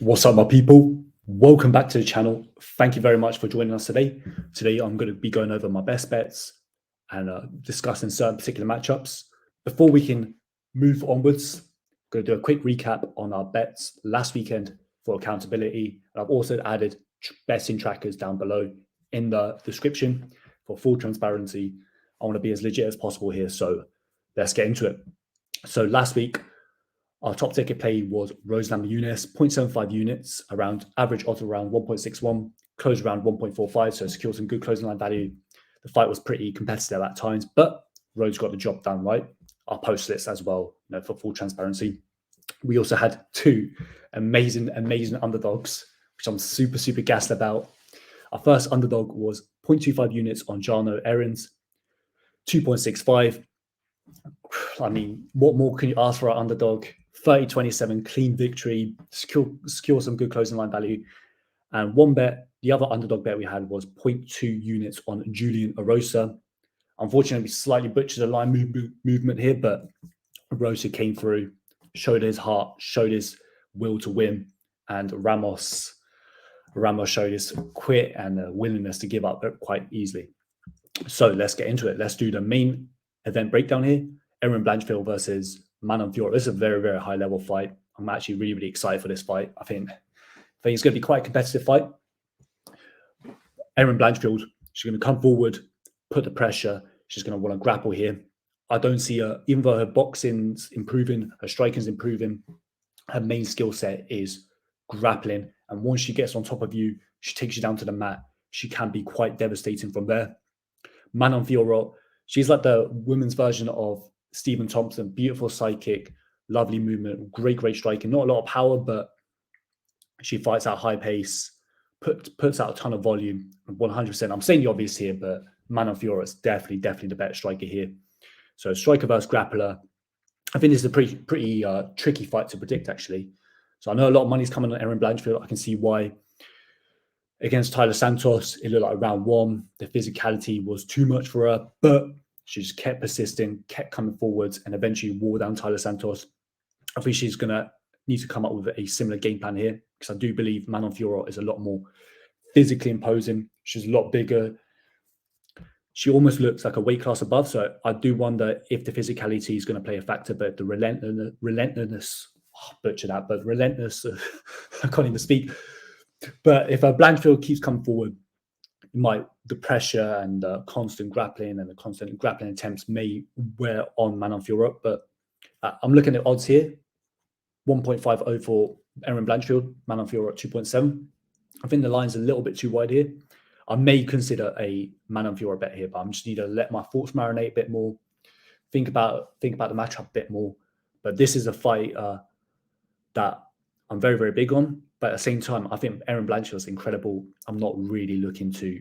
What's up, my people? Welcome back to the channel. Thank you very much for joining us today. Today, I'm going to be going over my best bets and discussing certain particular matchups. Before we can move onwards, I'm going to do a quick recap on our bets last weekend for accountability. And I've also added betting trackers down below in the description for full transparency. I want to be as legit as possible here, so let's get into it. So last week, our top ticket play was Rosenham Younes, 0.75 units, around average odds around 1.61, closed around 1.45, so secured some good closing line value. The fight was pretty competitive at times, but Rose got the job done right. I'll post this as well, for full transparency. We also had two amazing underdogs, which I'm super gassed about. Our first underdog was 0.25 units on Jarno Erin's, 2.65. I mean, what more can you ask for our underdog? 30-27 clean victory, secure some good closing line value. And one bet, the other underdog bet we had was 0.2 units on Julian Arosa. Unfortunately, we slightly butchered the line movement here, but Arosa came through, showed his heart, showed his will to win, and Ramos showed his quit and willingness to give up quite easily. So let's get into it. Let's do the main event breakdown here. Erin Blanchfield versus Manon Fiorot. This is a very high level fight. I'm actually really excited for this fight. I think it's going to be quite a competitive fight. Erin Blanchfield, she's going to come forward, put the pressure. She's going to want to grapple here. I don't see her, even though her boxing's improving, her striking's improving, her main skill set is grappling. And once she gets on top of you, she takes you down to the mat. She can be quite devastating from there. Manon Fiorot, she's like the women's version of Stephen Thompson, beautiful sidekick, lovely movement, great striking. Not a lot of power, but she fights at high pace, puts out a ton of volume, 100%. I'm saying the obvious here, but Manon Fiorot is definitely the better striker here. So striker versus grappler. I think this is a pretty tricky fight to predict, actually. So I know a lot of money's coming on Erin Blanchfield. I can see why. Against Tyler Santos, it looked like round one. The physicality was too much for her, but she just kept persisting, kept coming forwards, and eventually wore down Tyler Santos. I think she's going to need to come up with a similar game plan here, because I do believe Manon Fiorot is a lot more physically imposing. She's a lot bigger. She almost looks like a weight class above, so I do wonder if the physicality is going to play a factor, but the relentlessness, I can't even speak. But if Blanchfield keeps coming forward, the pressure and the constant grappling and the constant grappling attempts may wear on Manon Fiorot. But I'm looking at odds here. 1.50 for Erin Blanchfield, Manon Fiorot 2.7. I think the line's a little bit too wide here. I may consider a Manon Fiorot bet here, but I just need to let my thoughts marinate a bit more, think about the matchup a bit more. But this is a fight that I'm very big on. But at the same time, I think Erin Blanchfield is incredible. I'm not really looking to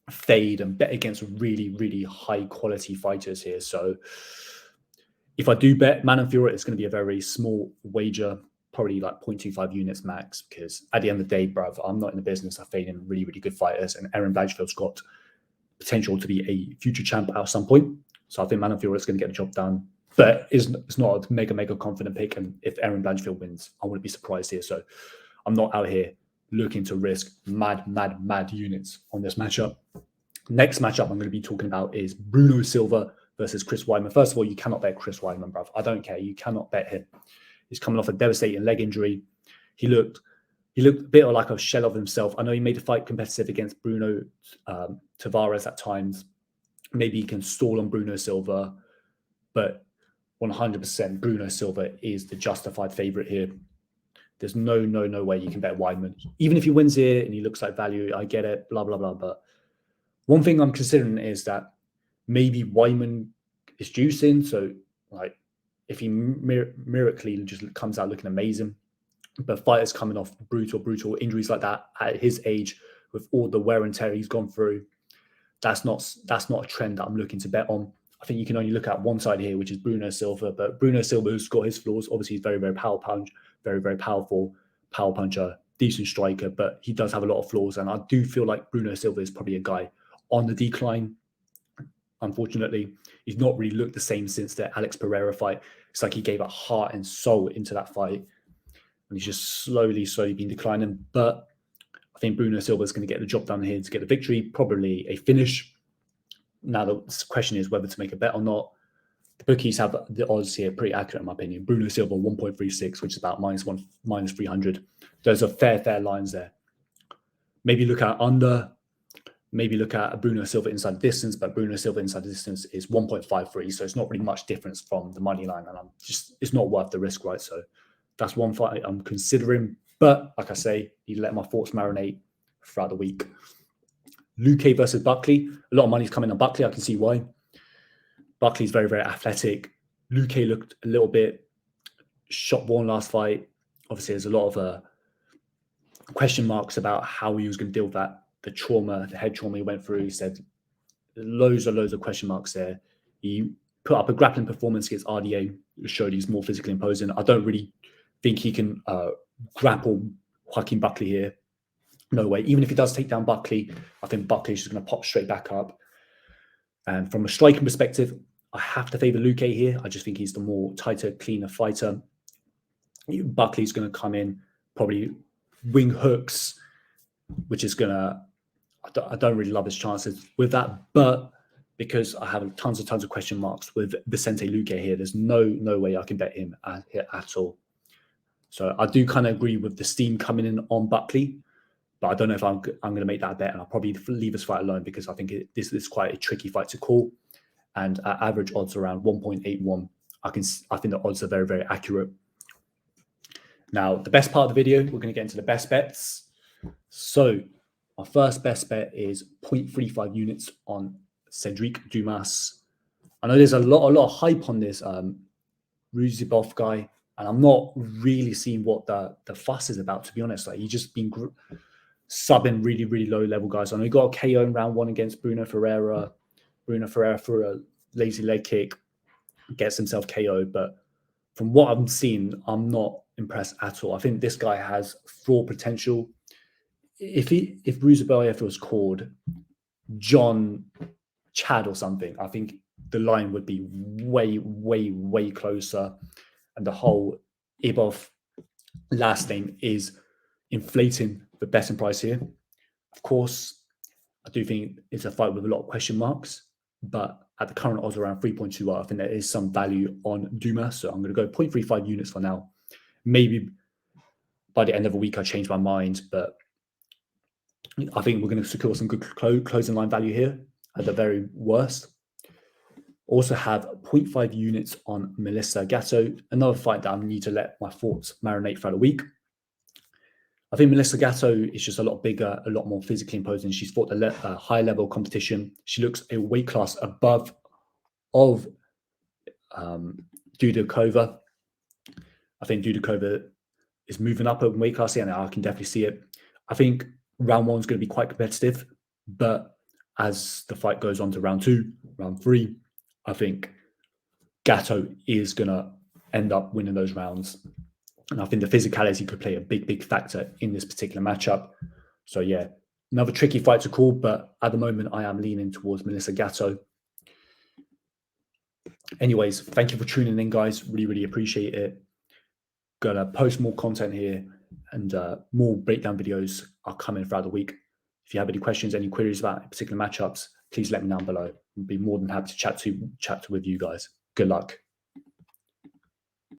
fade and bet against really high quality fighters here. So if I do bet Manon Fiorot, it's going to be a very small wager, probably like 0.25 units max, because at the end of the day, bruv, I'm not in the business of fading really good fighters, and Erin Blanchfield's got potential to be a future champ at some point. So I think Manon Fiorot is going to get the job done. But it's not a mega confident pick, and if Erin Blanchfield wins, I wouldn't be surprised here. So I'm not out here looking to risk mad units on this matchup. Next matchup I'm going to be talking about is Bruno Silva versus Chris Weidman. First of all, you cannot bet Chris Weidman, bruv. I don't care. You cannot bet him. He's coming off a devastating leg injury. He looked a bit like a shell of himself. I know he made the fight competitive against Bruno Tavares at times. Maybe he can stall on Bruno Silva, but 100% Bruno Silva is the justified favorite here. There's no way you can bet Weidman. Even if he wins here and he looks like value, I get it, blah. But one thing I'm considering is that maybe Weidman is juicing. So, like, if he miraculously just comes out looking amazing, but fighters coming off brutal injuries like that at his age, with all the wear and tear he's gone through, that's not a trend that I'm looking to bet on. I think you can only look at one side here, which is Bruno Silva. But Bruno Silva's got his flaws. Obviously, he's very very powerful power puncher, decent striker, but he does have a lot of flaws. And I do feel like Bruno Silva is probably a guy on the decline. Unfortunately, he's not really looked the same since the Alex Pereira fight. It's like he gave a heart and soul into that fight. and he's just slowly been declining. But I think Bruno Silva is going to get the job done here to get the victory, probably a finish. Now the question is whether to make a bet or not. The bookies have the odds here pretty accurate in my opinion. Bruno Silva 1.36, which is about minus 300. Those are fair lines there. Maybe look at under. Maybe look at Bruno Silva inside distance, but Bruno Silva inside distance is 1.53, so it's not really much difference from the money line, and it's not worth the risk, right? So that's one fight I'm considering, but like I say, you let my thoughts marinate throughout the week. Luque versus Buckley. A lot of money's coming on Buckley. I can see why. Buckley's very athletic. Luque looked a little bit shot-born last fight. Obviously, there's a lot of question marks about how he was going to deal with that. The trauma, the head trauma he went through. He said loads of question marks there. He put up a grappling performance against RDA, showed he's more physically imposing. I don't really think he can grapple Joaquin Buckley here. No way. Even if he does take down Buckley, I think Buckley's just going to pop straight back up. And from a striking perspective, I have to favour Luque here. I just think he's the more tighter, cleaner fighter. Buckley's going to come in, probably wing hooks, which is going to... I don't really love his chances with that, but because I have tons of question marks with Vicente Luque here, there's no way I can bet him at all. So I do kind of agree with the steam coming in on Buckley, but I don't know if I'm going to make that bet, and I'll probably leave this fight alone because I think this is quite a tricky fight to call. And at average odds around 1.81, I think the odds are very accurate. Now, the best part of the video, we're going to get into the best bets. So our first best bet is 0.35 units on Sedriques Dumas. I know there's a lot of hype on this Ruziboev guy, and I'm not really seeing what the fuss is about, to be honest. Like, he's just been subbing really low level guys. I know he got a KO in round 1 against Bruno Ferreira. Bruno Ferreira for a lazy leg kick gets himself KO'd, but from what I'm seeing, I'm not impressed at all. I think this guy has fraud potential. If Ruziboev was called John Chad or something, I think the line would be way closer. And the whole Ibov last name is inflating the betting price here. Of course, I do think it's a fight with a lot of question marks, but at the current odds around 3.2, I think there is some value on Dumas. So I'm going to go 0.35 units for now. Maybe by the end of the week, I change my mind, but I think we're going to secure some good closing line value here at the very worst. Also have 0.5 units on Melissa Gatto, another fight that I need to let my thoughts marinate throughout the week. I think Melissa Gatto is just a lot bigger, a lot more physically imposing. She's fought a high level competition. She looks a weight class above of Dudakova. I think Dudakova is moving up in weight class here, and I can definitely see it. I think round 1 is going to be quite competitive, but as the fight goes on to round 2, round 3, I think Gatto is going to end up winning those rounds. And I think the physicality could play a big factor in this particular matchup. So yeah, another tricky fight to call, but at the moment I am leaning towards Melissa Gatto. Anyways, thank you for tuning in, guys. Really appreciate it. Gonna post more content here, and more breakdown videos are coming throughout the week. If you have any questions, any queries about particular matchups, please let me know down below. I'd be more than happy to chat with you guys. Good luck.